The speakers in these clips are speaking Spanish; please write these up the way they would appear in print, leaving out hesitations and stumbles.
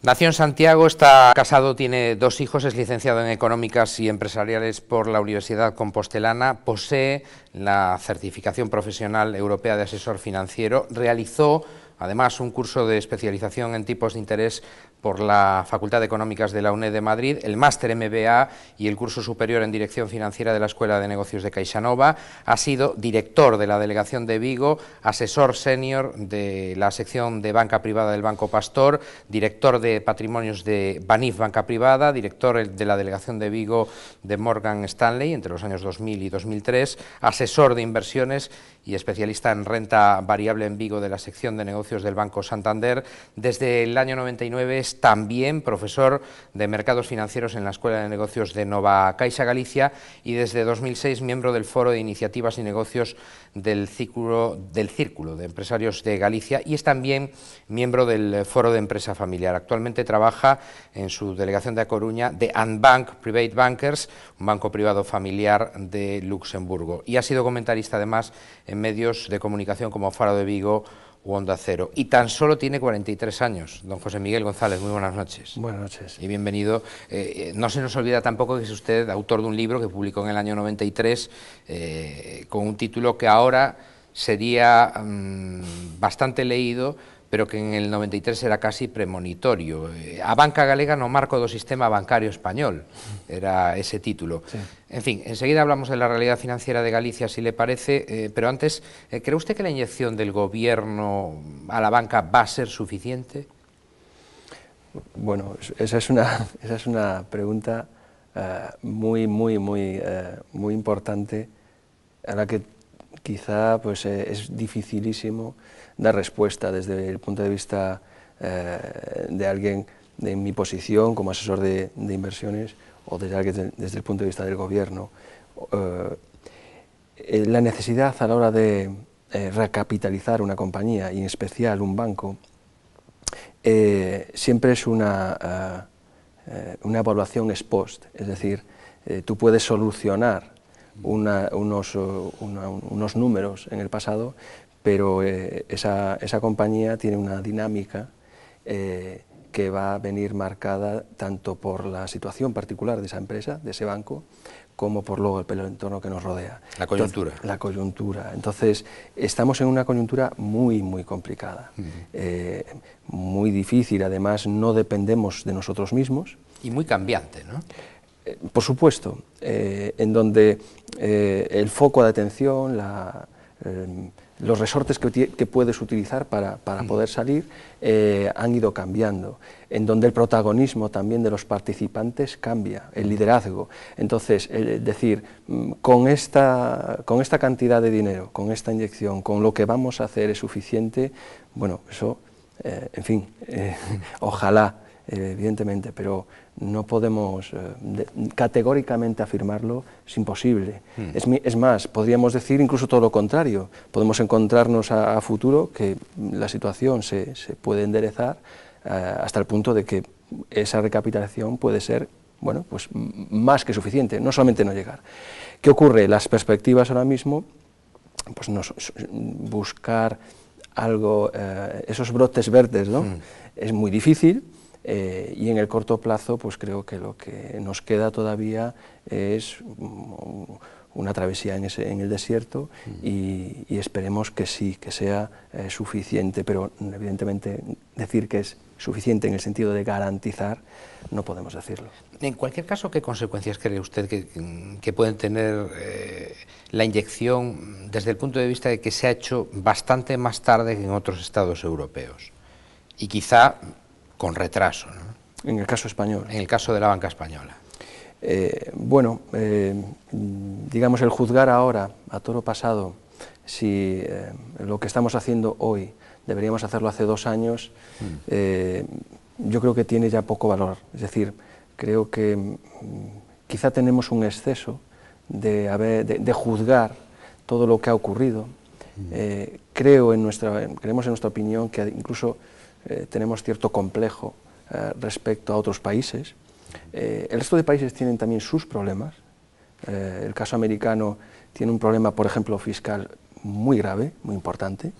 Nació en Santiago, está casado, tiene 2 hijos, es licenciado en Económicas y Empresariales por la Universidad Compostelana, posee la certificación profesional europea de asesor financiero, realizó además un curso de especialización en tipos de interés por la Facultad de Económicas de la UNED de Madrid, el máster MBA y el curso superior en Dirección Financiera de la Escuela de Negocios de CaixaNova, ha sido director de la Delegación de Vigo, asesor senior de la sección de Banca Privada del Banco Pastor, director de Patrimonios de Banif Banca Privada, director de la Delegación de Vigo de Morgan Stanley entre los años 2000 y 2003, asesor de inversiones y especialista en renta variable en Vigo de la sección de negocios del Banco Santander. Desde el año 99 es también profesor de mercados financieros en la Escuela de Negocios de Nova Caixa Galicia y desde 2006 miembro del Foro de Iniciativas y Negocios del Círculo de Empresarios de Galicia y es también miembro del Foro de Empresa Familiar. Actualmente trabaja en su delegación de A Coruña de Andbank Private Bankers, un banco privado familiar de Luxemburgo, y ha sido comentarista además en medios de comunicación como Faro de Vigo u Onda Cero. Y tan solo tiene 43 años. Don José Miguel González, muy buenas noches. Buenas noches. Y bienvenido. No se nos olvida tampoco que es usted autor de un libro que publicó en el año 93 con un título que ahora sería bastante leído, pero que en el 93 era casi premonitorio. A banca galega no marco do sistema bancario español, era ese título. Sí. En fin, enseguida hablamos de la realidad financiera de Galicia, si le parece, pero antes, ¿cree usted que la inyección del gobierno a la banca va a ser suficiente? Bueno, esa es una pregunta muy importante, a la que quizá pues, es dificilísimo dar respuesta desde el punto de vista de alguien de mi posición como asesor de inversiones o desde alguien desde el punto de vista del gobierno. La necesidad a la hora de recapitalizar una compañía y en especial un banco siempre es una evaluación ex post, es decir, tú puedes solucionar unos números en el pasado, pero esa compañía tiene una dinámica que va a venir marcada tanto por la situación particular de esa empresa, de ese banco, como por luego el entorno que nos rodea. La coyuntura. Entonces, la coyuntura. Entonces, estamos en una coyuntura muy complicada, muy difícil, además no dependemos de nosotros mismos. Y muy cambiante, ¿no? Por supuesto, en donde el foco de atención, los resortes que puedes utilizar para poder salir han ido cambiando, en donde el protagonismo también de los participantes cambia, el liderazgo. Entonces, decir, con esta cantidad de dinero, con esta inyección, con lo que vamos a hacer es suficiente, bueno, eso, en fin, ojalá, evidentemente, pero no podemos categóricamente afirmarlo, es imposible. Es más, podríamos decir incluso todo lo contrario, podemos encontrarnos a futuro que la situación se puede enderezar hasta el punto de que esa recapitalización puede ser, bueno, pues más que suficiente, no solamente no llegar. ¿Qué ocurre? Las perspectivas ahora mismo, pues buscar algo, esos brotes verdes, ¿no? Es muy difícil. Y en el corto plazo, pues creo que lo que nos queda todavía es una travesía en el desierto y esperemos que sí, que sea suficiente, pero evidentemente decir que es suficiente en el sentido de garantizar, no podemos decirlo. En cualquier caso, ¿qué consecuencias cree usted que pueden tener la inyección desde el punto de vista de que se ha hecho bastante más tarde que en otros estados europeos? Y quizá con retraso, ¿no? En el caso español. En el caso de la banca española. Bueno, digamos, el juzgar ahora, a toro pasado, si lo que estamos haciendo hoy deberíamos hacerlo hace 2 años, yo creo que tiene ya poco valor. Es decir, creo que quizá tenemos un exceso de juzgar todo lo que ha ocurrido. Creemos en nuestra opinión que incluso tenemos cierto complejo respecto a otros países. El resto de países tienen también sus problemas. El caso americano tiene un problema, por ejemplo, fiscal muy grave, muy importante.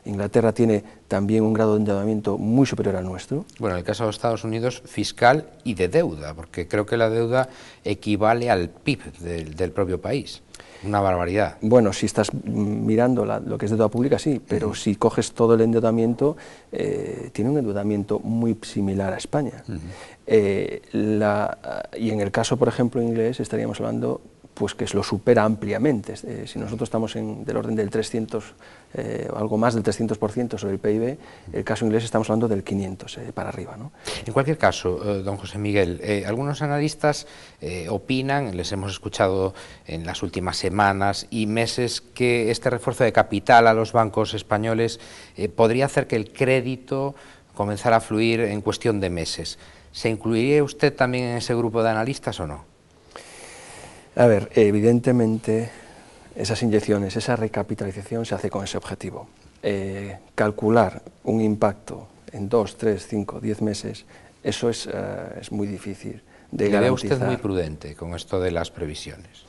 Inglaterra tiene también un grado de endeudamiento muy superior al nuestro. Bueno, en el caso de Estados Unidos, fiscal y de deuda, porque creo que la deuda equivale al PIB del propio país. Una barbaridad. Bueno, si estás mirando lo que es deuda pública, sí, pero si coges todo el endeudamiento, tiene un endeudamiento muy similar a España. Y en el caso, por ejemplo, inglés, estaríamos hablando pues que lo supera ampliamente. Si nosotros estamos del orden del 300, algo más del 300% sobre el PIB, el caso inglés estamos hablando del 500 para arriba, ¿no? En cualquier caso, don José Miguel, algunos analistas opinan, les hemos escuchado en las últimas semanas y meses, que este refuerzo de capital a los bancos españoles podría hacer que el crédito comenzara a fluir en cuestión de meses. ¿Se incluiría usted también en ese grupo de analistas o no? A ver, evidentemente esas inyecciones, esa recapitalización se hace con ese objetivo. Calcular un impacto en 2, 3, 5, 10 meses, eso es muy difícil de garantizar. Le veo usted muy prudente con esto de las previsiones.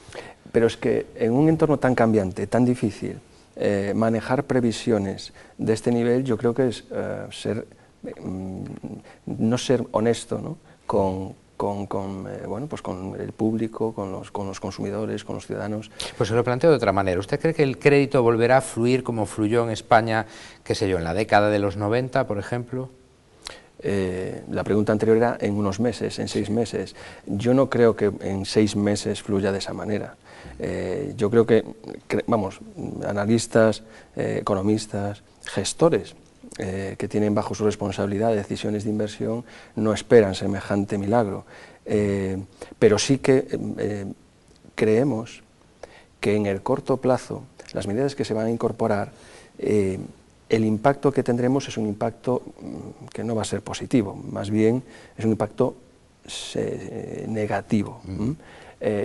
Pero es que en un entorno tan cambiante, tan difícil, manejar previsiones de este nivel, yo creo que es no ser honesto, ¿no? Bueno, pues con el público, con los consumidores, con los ciudadanos. Pues se lo planteo de otra manera. ¿Usted cree que el crédito volverá a fluir como fluyó en España, qué sé yo, en la década de los 90, por ejemplo? La pregunta anterior era en unos meses, en 6 meses. Yo no creo que en 6 meses fluya de esa manera. Yo creo que, vamos, analistas, economistas, gestores, que tienen bajo su responsabilidad decisiones de inversión, no esperan semejante milagro. Pero sí que creemos que en el corto plazo, las medidas que se van a incorporar, el impacto que tendremos es un impacto que no va a ser positivo, más bien es un impacto negativo.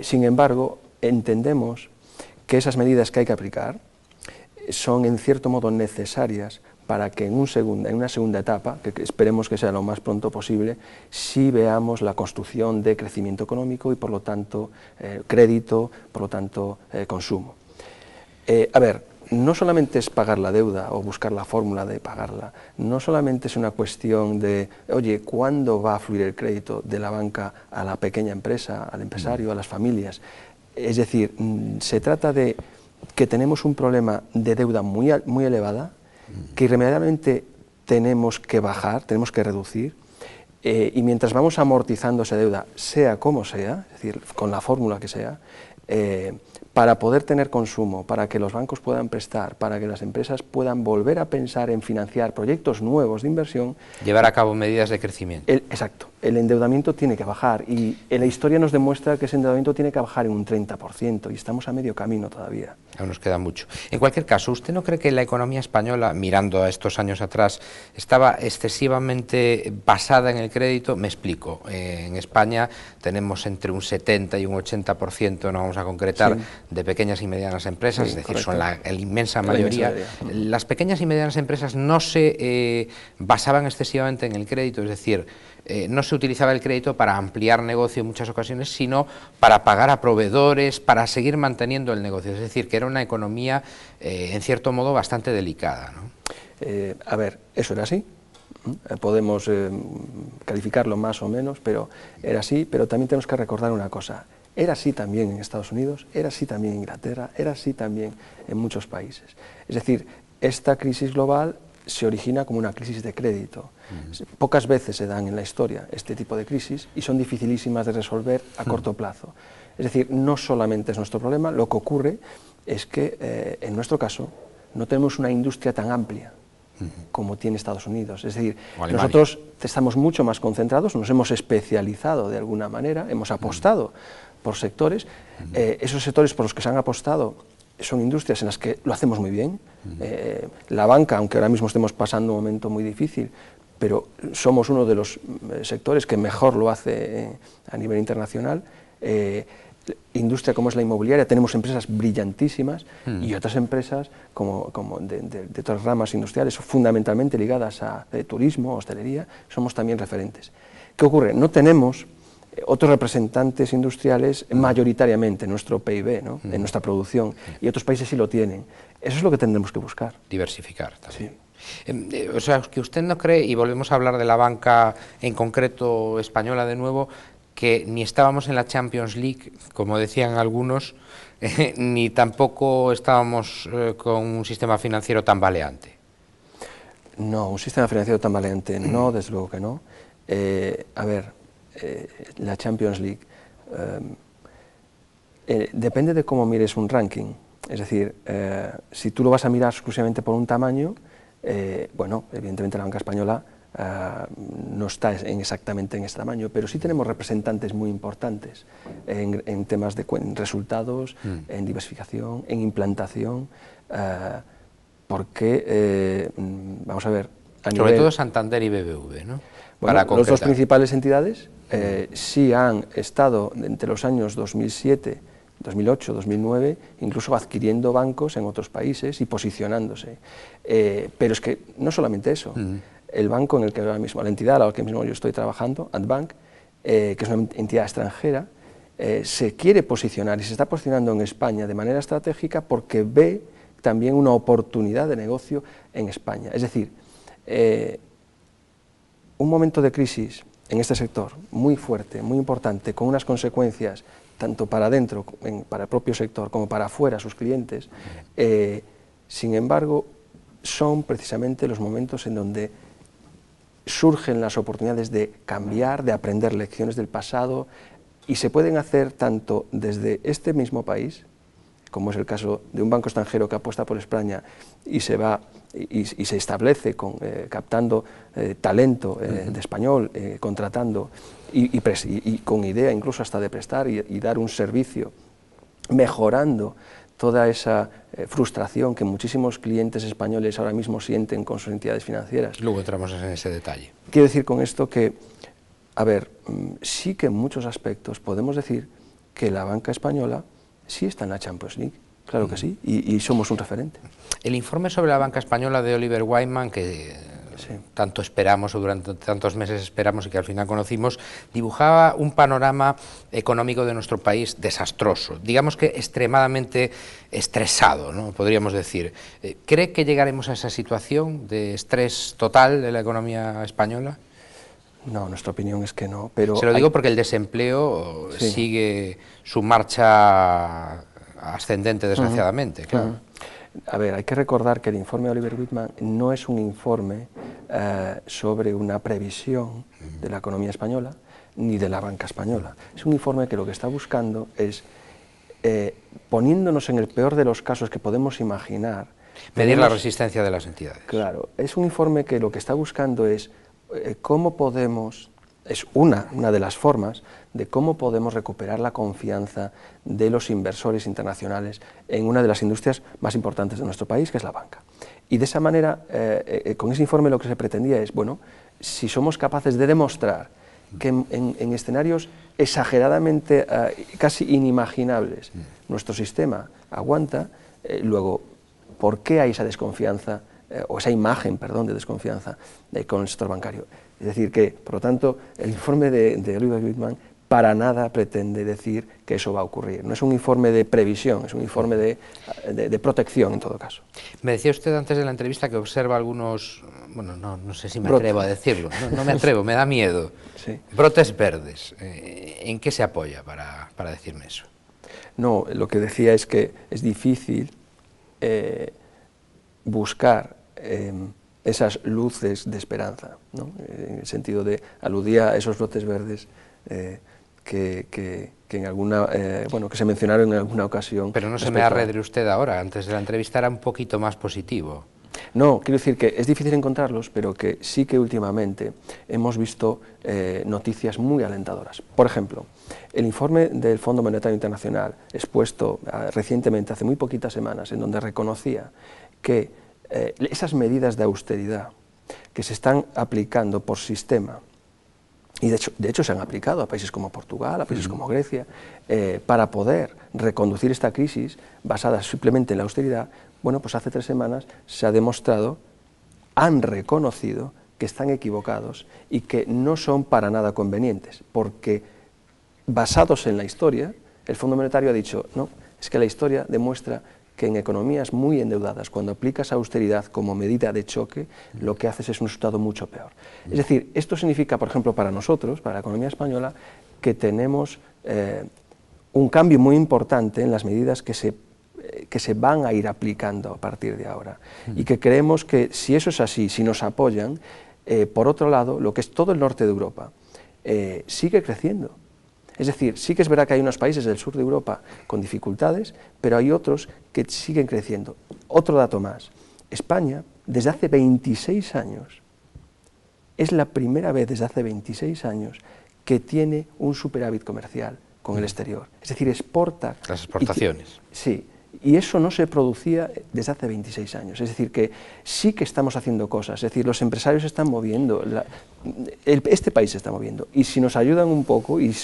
Sin embargo, entendemos que esas medidas que hay que aplicar son en cierto modo necesarias para que en una segunda etapa, que esperemos que sea lo más pronto posible, sí veamos la construcción de crecimiento económico y por lo tanto crédito, por lo tanto consumo. A ver, no solamente es pagar la deuda o buscar la fórmula de pagarla, no solamente es una cuestión de, oye, ¿cuándo va a fluir el crédito de la banca a la pequeña empresa, al empresario, a las familias? Es decir, se trata de que tenemos un problema de deuda muy elevada, que irremediablemente tenemos que bajar, tenemos que reducir, y mientras vamos amortizando esa deuda, sea como sea, es decir, con la fórmula que sea, para poder tener consumo, para que los bancos puedan prestar, para que las empresas puedan volver a pensar en financiar proyectos nuevos de inversión. Llevar a cabo medidas de crecimiento. Exacto. El endeudamiento tiene que bajar y la historia nos demuestra que ese endeudamiento tiene que bajar en un 30% y estamos a medio camino todavía. Aún nos queda mucho. En cualquier caso, ¿usted no cree que la economía española, mirando a estos años atrás, estaba excesivamente basada en el crédito? Me explico. En España tenemos entre un 70 y un 80%, no vamos a concretar, sí, de pequeñas y medianas empresas, sí, es decir, correcto, son la inmensa mayoría. Las pequeñas y medianas empresas no se basaban excesivamente en el crédito, es decir, no se utilizaba el crédito para ampliar negocio en muchas ocasiones, sino para pagar a proveedores, para seguir manteniendo el negocio. Es decir, que era una economía, en cierto modo, bastante delicada, ¿no? A ver, eso era así. Podemos calificarlo más o menos, pero era así. Pero también tenemos que recordar una cosa. Era así también en Estados Unidos, era así también en Inglaterra, era así también en muchos países. Es decir, esta crisis global se origina como una crisis de crédito. Pocas veces se dan en la historia este tipo de crisis y son dificilísimas de resolver a corto plazo. Es decir, no solamente es nuestro problema, lo que ocurre es que en nuestro caso no tenemos una industria tan amplia como tiene Estados Unidos. Es decir, nosotros estamos mucho más concentrados, nos hemos especializado de alguna manera, hemos apostado por sectores. Esos sectores por los que se han apostado son industrias en las que lo hacemos muy bien. La banca, aunque ahora mismo estemos pasando un momento muy difícil, pero somos uno de los sectores que mejor lo hace a nivel internacional. Industria como es la inmobiliaria, tenemos empresas brillantísimas y otras empresas como de otras ramas industriales, fundamentalmente ligadas a turismo, hostelería, somos también referentes. ¿Qué ocurre? No tenemos otros representantes industriales mayoritariamente en nuestro PIB, ¿no? En nuestra producción, y otros países sí lo tienen. Eso es lo que tendremos que buscar. Diversificar también. Sí. O sea, que usted no cree, y volvemos a hablar de la banca en concreto española de nuevo, que ni estábamos en la Champions League, como decían algunos, ni tampoco estábamos con un sistema financiero tambaleante. No, un sistema financiero tambaleante no, desde luego que no. A ver, la Champions League depende de cómo mires un ranking. Es decir, si tú lo vas a mirar exclusivamente por un tamaño, bueno, evidentemente la banca española no está exactamente en ese tamaño, pero sí tenemos representantes muy importantes en temas de resultados, en diversificación, en implantación, porque, vamos a ver... Sobre todo Santander y BBV, ¿no? Bueno, las dos principales entidades sí han estado entre los años 2007, 2008, 2009, incluso adquiriendo bancos en otros países y posicionándose. Pero es que no solamente eso, el banco en el que ahora mismo, la entidad a la que mismo yo estoy trabajando, Adbank, que es una entidad extranjera, se quiere posicionar y se está posicionando en España de manera estratégica porque ve también una oportunidad de negocio en España. Es decir, un momento de crisis en este sector muy fuerte, muy importante, con unas consecuencias tanto para adentro, para el propio sector, como para afuera, sus clientes, sin embargo, son precisamente los momentos en donde surgen las oportunidades de cambiar, de aprender lecciones del pasado, y se pueden hacer tanto desde este mismo país, como es el caso de un banco extranjero que apuesta por España y se va y se establece captando talento de español, contratando y con idea incluso hasta de prestar y dar un servicio, mejorando toda esa frustración que muchísimos clientes españoles ahora mismo sienten con sus entidades financieras. Luego entramos en ese detalle. Quiero decir con esto que, a ver, sí que en muchos aspectos podemos decir que la banca española sí está en la Champions League, claro que sí, y somos un referente. El informe sobre la banca española de Oliver Wyman, que tanto esperamos o durante tantos meses esperamos y que al final conocimos, dibujaba un panorama económico de nuestro país desastroso, digamos que extremadamente estresado, ¿no? Podríamos decir. ¿Cree que llegaremos a esa situación de estrés total de la economía española? No, nuestra opinión es que no, pero... Se lo digo porque el desempleo sigue su marcha ascendente, desgraciadamente, claro. A ver, hay que recordar que el informe de Oliver Wyman no es un informe sobre una previsión de la economía española ni de la banca española. Es un informe que lo que está buscando es, poniéndonos en el peor de los casos que podemos imaginar... Medir la resistencia de las entidades. Claro, es un informe que lo que está buscando es cómo podemos, es una de las formas de cómo podemos recuperar la confianza de los inversores internacionales en una de las industrias más importantes de nuestro país, que es la banca. Y de esa manera, con ese informe lo que se pretendía es, bueno, si somos capaces de demostrar que en escenarios exageradamente, casi inimaginables, nuestro sistema aguanta, luego, ¿por qué hay esa desconfianza, o esa imagen, perdón, de desconfianza con el sector bancario? Es decir, que, por lo tanto, el informe de Oliver Wyman para nada pretende decir que eso va a ocurrir. No es un informe de previsión, es un informe de protección, en todo caso. Me decía usted antes de la entrevista que observa algunos, bueno, no sé si me atrevo a decirlo, no me atrevo, me da miedo, sí. Brotes verdes. ¿En qué se apoya para decirme eso? No, lo que decía es que es difícil buscar esas luces de esperanza, ¿no? En el sentido de, aludía a esos brotes verdes que en alguna, bueno, que se mencionaron en alguna ocasión. Pero no se me arredre usted ahora, antes de la entrevista era un poquito más positivo. No, quiero decir que es difícil encontrarlos, pero que sí que últimamente hemos visto noticias muy alentadoras. Por ejemplo, el informe del Fondo Monetario Internacional, expuesto recientemente, hace muy poquitas semanas, en donde reconocía que esas medidas de austeridad que se están aplicando por sistema, y de hecho se han aplicado a países como Portugal, a países como Grecia, para poder reconducir esta crisis basada simplemente en la austeridad, bueno, pues hace 3 semanas se ha demostrado, han reconocido que están equivocados y que no son para nada convenientes, porque basados en la historia, el Fondo Monetario ha dicho, no, es que la historia demuestra que en economías muy endeudadas, cuando aplicas austeridad como medida de choque, lo que haces es un resultado mucho peor. Es decir, esto significa, por ejemplo, para nosotros, para la economía española, que tenemos un cambio muy importante en las medidas que se van a ir aplicando a partir de ahora. Y que creemos que si eso es así, si nos apoyan, por otro lado, lo que es todo el norte de Europa sigue creciendo. Es decir, sí que es verdad que hay unos países del sur de Europa con dificultades, pero hay otros que siguen creciendo. Otro dato más, España, desde hace 26 años, es la primera vez desde hace 26 años que tiene un superávit comercial con el exterior. Es decir, exporta... Las exportaciones. Sí, y eso no se producía desde hace 26 años. Es decir, que sí que estamos haciendo cosas, es decir, los empresarios se están moviendo, este país se está moviendo, y si nos ayudan un poco, y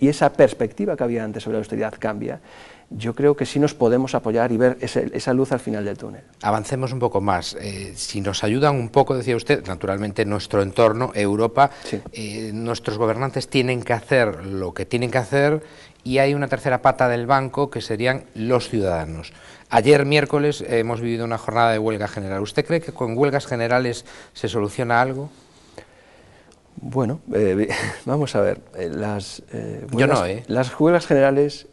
esa perspectiva que había antes sobre la austeridad cambia, yo creo que sí nos podemos apoyar y ver esa luz al final del túnel. Avancemos un poco más. Si nos ayudan un poco, decía usted, naturalmente nuestro entorno, Europa, sí. Nuestros gobernantes tienen que hacer lo que tienen que hacer, y hay una tercera pata del banco que serían los ciudadanos. Ayer miércoles hemos vivido una jornada de huelga general. ¿Usted cree que con huelgas generales se soluciona algo? Bueno, vamos a ver. Yo no, Las huelgas generales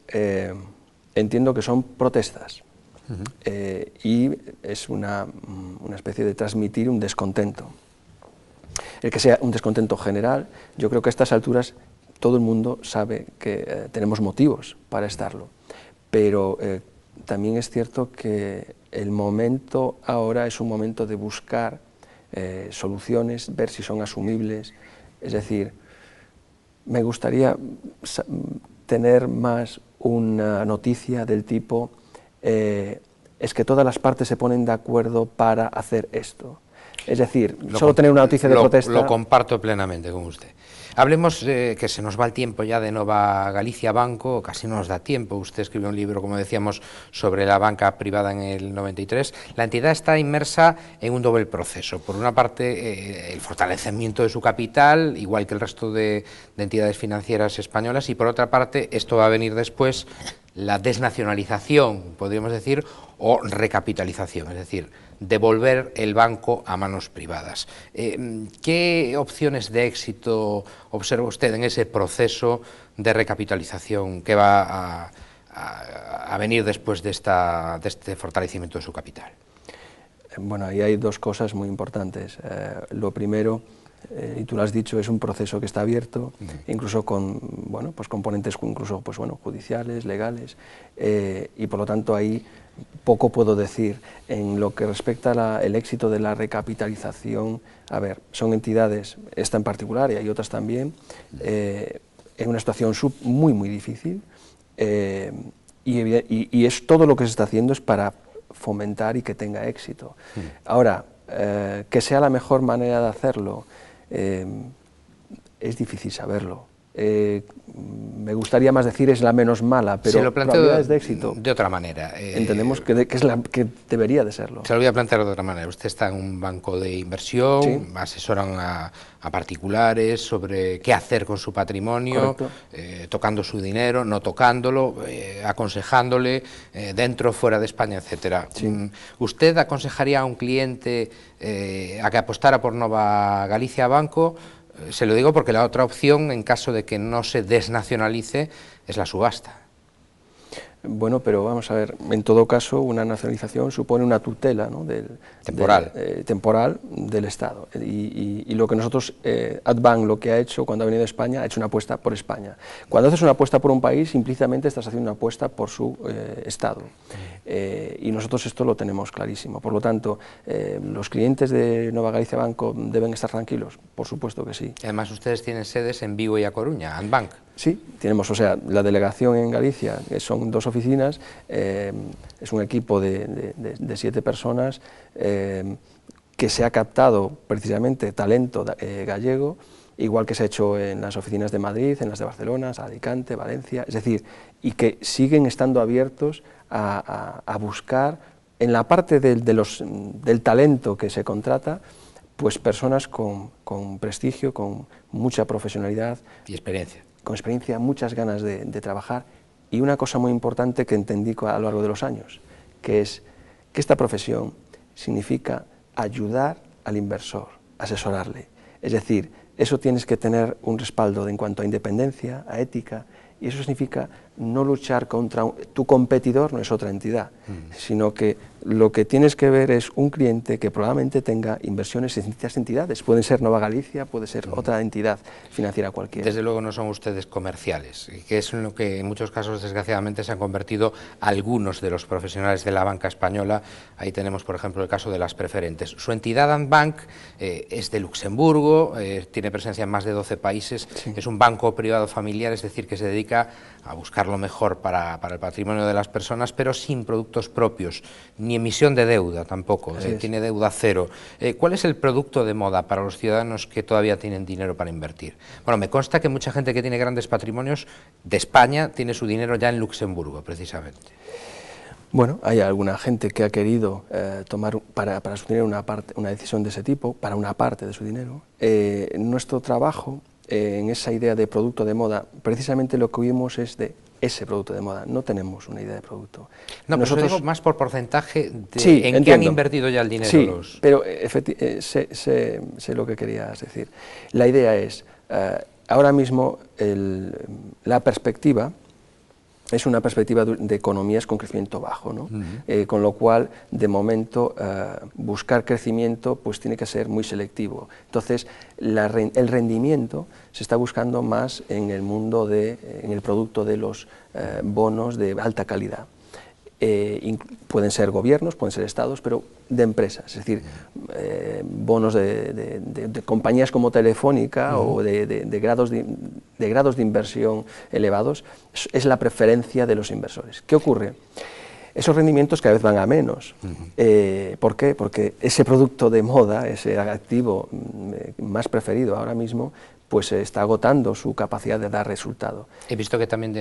entiendo que son protestas y es una especie de transmitir un descontento. El que sea un descontento general, yo creo que a estas alturas todo el mundo sabe que tenemos motivos para estarlo, pero también es cierto que el momento ahora es un momento de buscar soluciones, ver si son asumibles. Es decir, me gustaría tener más una noticia del tipo es que todas las partes se ponen de acuerdo para hacer esto. Es decir, solo tener una noticia de protesta... Lo comparto plenamente con usted. Hablemos, que se nos va el tiempo ya de Nova Galicia Banco, casi no nos da tiempo. Usted escribió un libro, como decíamos, sobre la banca privada en el 93. La entidad está inmersa en un doble proceso. Por una parte, el fortalecimiento de su capital, igual que el resto de entidades financieras españolas, y por otra parte, esto va a venir después, la desnacionalización, podríamos decir, o recapitalización, es decir, devolver el banco a manos privadas. ¿Qué opciones de éxito observa usted en ese proceso de recapitalización que va a venir después de este fortalecimiento de su capital? Bueno, ahí hay dos cosas muy importantes. Lo primero, y tú lo has dicho, es un proceso que está abierto, incluso con pues componentes incluso judiciales, legales, y por lo tanto ahí poco puedo decir. En lo que respecta al éxito de la recapitalización, a ver, son entidades, esta en particular y hay otras también, en una situación muy difícil, y es todo lo que se está haciendo es para fomentar y que tenga éxito. Ahora, que sea la mejor manera de hacerlo, es difícil saberlo. Me gustaría más decir es la menos mala, pero se lo planteo probabilidades de éxito de otra manera. Entendemos que es la que debería de serlo. Se lo voy a plantear de otra manera. Usted está en un banco de inversión, sí, asesoran a particulares sobre qué hacer con su patrimonio, tocando su dinero, no tocándolo, aconsejándole dentro, fuera de España, etcétera. Sí. ¿Usted aconsejaría a un cliente a que apostara por Nova Galicia Banco? Se lo digo porque la otra opción, en caso de que no se desnacionalice, es la subasta. Bueno, pero vamos a ver, en todo caso, una nacionalización supone una tutela, ¿no? temporal del Estado. Y lo que nosotros, Adbank, lo que ha hecho cuando ha venido a España, ha hecho una apuesta por España. Cuando haces una apuesta por un país, implícitamente estás haciendo una apuesta por su Estado. Y nosotros esto lo tenemos clarísimo. Por lo tanto, ¿los clientes de Nova Galicia Banco deben estar tranquilos? Por supuesto que sí. Además, ustedes tienen sedes en Vigo y A Coruña, Adbank. Sí, tenemos, o sea, la delegación en Galicia, que son 2 oficinas, es un equipo de 7 personas que se ha captado precisamente talento gallego, igual que se ha hecho en las oficinas de Madrid, en las de Barcelona, Alicante, Valencia, es decir, y que siguen estando abiertos a buscar, en la parte del talento que se contrata, pues personas con prestigio, con mucha profesionalidad. Y experiencia. con experiencia, muchas ganas de trabajar, y una cosa muy importante que entendí a lo largo de los años, que es que esta profesión significa ayudar al inversor, asesorarle. Es decir, eso tienes que tener un respaldo en cuanto a independencia, a ética, y eso significa no luchar contra tu competidor, no es otra entidad, sino que lo que tienes que ver es un cliente que probablemente tenga inversiones en distintas entidades, pueden ser Nova Galicia, puede ser otra entidad financiera cualquiera. Desde luego no son ustedes comerciales, que es en lo que en muchos casos desgraciadamente se han convertido algunos de los profesionales de la banca española. Ahí tenemos por ejemplo el caso de las preferentes. Su entidad Andbank es de Luxemburgo, tiene presencia en más de 12 países, sí. Es un banco privado familiar, es decir, que se dedica a buscar lo mejor para el patrimonio de las personas, pero sin productos propios, ni emisión de deuda tampoco, tiene deuda cero. ¿Cuál es el producto de moda para los ciudadanos que todavía tienen dinero para invertir? Bueno, me consta que mucha gente que tiene grandes patrimonios de España tiene su dinero ya en Luxemburgo, precisamente. Bueno, hay alguna gente que ha querido tomar para su dinero una decisión de ese tipo, para una parte de su dinero. Nuestro trabajo en esa idea de producto de moda, precisamente lo que vimos es de ese producto de moda, no tenemos una idea de producto. No, nosotros digo más por porcentaje de sí, en qué han invertido ya el dinero. Sí, pero sé lo que querías decir. La idea es, ahora mismo la perspectiva es una perspectiva de economías con crecimiento bajo, ¿no? Con lo cual, de momento, buscar crecimiento pues tiene que ser muy selectivo. Entonces, el rendimiento se está buscando más en el mundo en el producto de los bonos de alta calidad. Pueden ser gobiernos, pueden ser estados, pero de empresas, es decir, bonos de compañías como Telefónica o de grados de inversión elevados, es la preferencia de los inversores. ¿Qué ocurre? Esos rendimientos cada vez van a menos. ¿Por qué? Porque ese producto de moda, ese activo más preferido ahora mismo, pues está agotando su capacidad de dar resultado. He visto que también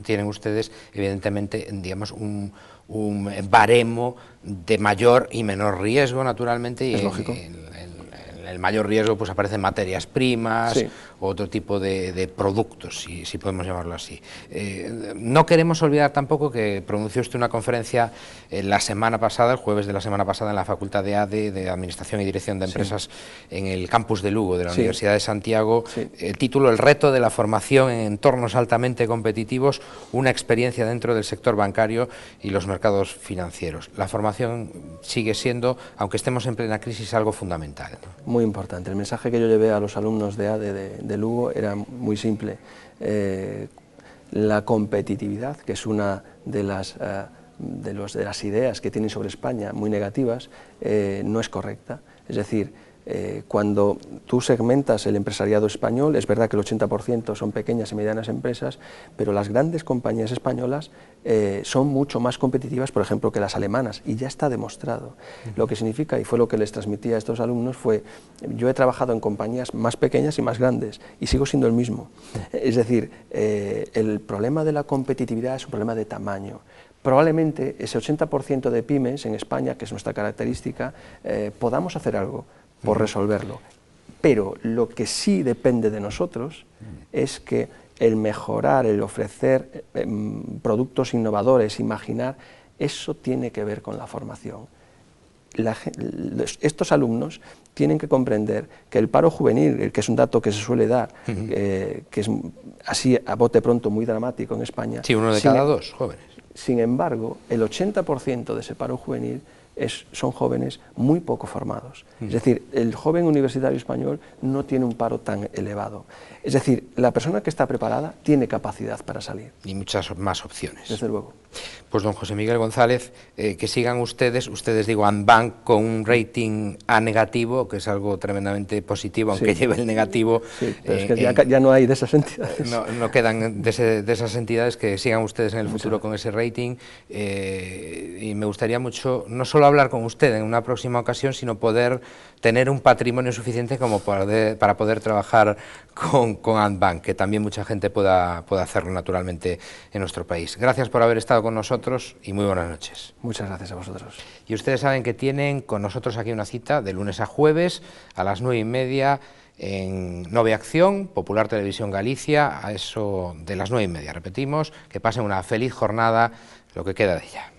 tienen ustedes, evidentemente, digamos, un baremo de mayor y menor riesgo, naturalmente. Es y lógico. El mayor riesgo pues aparecen materias primas, sí. Otro tipo de productos, si podemos llamarlo así. No queremos olvidar tampoco que pronunció usted una conferencia la semana pasada, el jueves de la semana pasada, en la Facultad de ADE, de Administración y Dirección de Empresas, sí. En el campus de Lugo, de la Universidad de Santiago, el título El reto de la formación en entornos altamente competitivos, una experiencia dentro del sector bancario y los mercados financieros. La formación sigue siendo, aunque estemos en plena crisis, algo fundamental, ¿no? Muy importante. El mensaje que yo llevé a los alumnos de ADE de Lugo era muy simple. La competitividad, que es una de las ideas que tienen sobre España muy negativas, no es correcta. Es decir, cuando tú segmentas el empresariado español, es verdad que el 80% son pequeñas y medianas empresas, pero las grandes compañías españolas son mucho más competitivas, por ejemplo, que las alemanas, y ya está demostrado. Lo que significa, y fue lo que les transmití a estos alumnos, fue: yo he trabajado en compañías más pequeñas y más grandes, y sigo siendo el mismo. Es decir, el problema de la competitividad es un problema de tamaño. Probablemente ese 80% de pymes en España, que es nuestra característica, podamos hacer algo por resolverlo, pero lo que sí depende de nosotros es que el mejorar, el ofrecer productos innovadores, imaginar, eso tiene que ver con la formación. Estos alumnos tienen que comprender que el paro juvenil, que es un dato que se suele dar, que es así a bote pronto muy dramático en España. Sí, uno de cada dos jóvenes. Sin embargo, el 80% de ese paro juvenil son jóvenes muy poco formados. Es decir, el joven universitario español no tiene un paro tan elevado. Es decir, la persona que está preparada tiene capacidad para salir. Y muchas más opciones. Desde luego. Pues don José Miguel González, que sigan ustedes digo, Andbank con un rating A negativo, que es algo tremendamente positivo, aunque lleve el negativo. Sí, pero es que ya no hay de esas entidades. No quedan de esas entidades, que sigan ustedes en el futuro con ese rating. Y me gustaría mucho, no solo solo hablar con usted en una próxima ocasión, sino poder tener un patrimonio suficiente como para poder trabajar con Andbank, que también mucha gente pueda hacerlo naturalmente en nuestro país. Gracias por haber estado con nosotros y muy buenas noches. Muchas gracias a vosotros. Y ustedes saben que tienen con nosotros aquí una cita de lunes a jueves a las 9:30 en Nove Acción, Popular Televisión Galicia, a eso de las 9:30. Repetimos, que pasen una feliz jornada, lo que queda de ella.